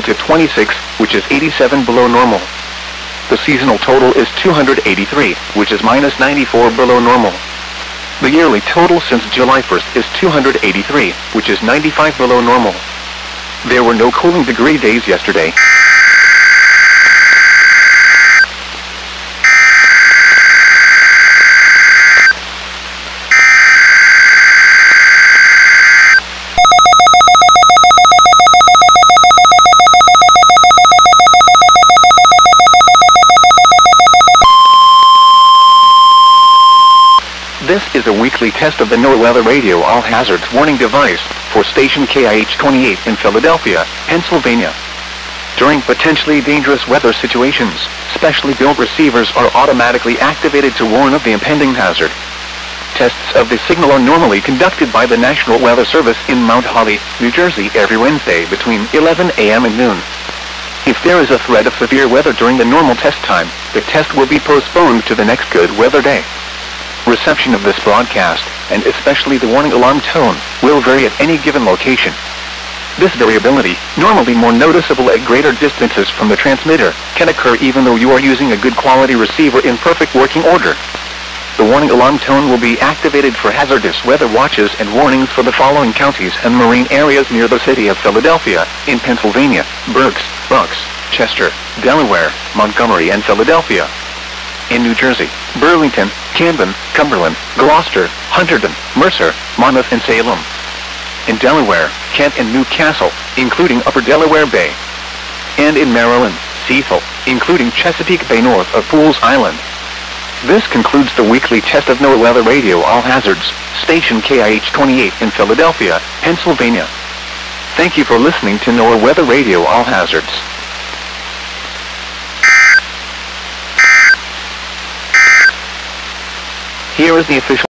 relative 26, which is 87 below normal. The seasonal total is 283, which is minus 94 below normal. The yearly total since July 1st is 283, which is 95 below normal. There were no cooling degree days yesterday. This is a weekly test of the NOAA Weather Radio All Hazards Warning device for station KIH-28 in Philadelphia, Pennsylvania. During potentially dangerous weather situations, specially built receivers are automatically activated to warn of the impending hazard. Tests of the signal are normally conducted by the National Weather Service in Mount Holly, New Jersey every Wednesday between 11 a.m. and noon. If there is a threat of severe weather during the normal test time, the test will be postponed to the next good weather day. Reception of this broadcast, and especially the warning alarm tone, will vary at any given location. This variability, normally more noticeable at greater distances from the transmitter, can occur even though you are using a good quality receiver in perfect working order. The warning alarm tone will be activated for hazardous weather watches and warnings for the following counties and marine areas near the city of Philadelphia, in Pennsylvania: Berks, Bucks, Chester, Delaware, Montgomery and Philadelphia. In New Jersey: Burlington, Camden, Cumberland, Gloucester, Hunterdon, Mercer, Monmouth and Salem. In Delaware: Kent and Newcastle, including Upper Delaware Bay. And in Maryland: Cecil, including Chesapeake Bay north of Pools Island. This concludes the weekly test of NOAA Weather Radio All Hazards, station KIH-28 in Philadelphia, Pennsylvania. Thank you for listening to NOAA Weather Radio All Hazards. Here is the official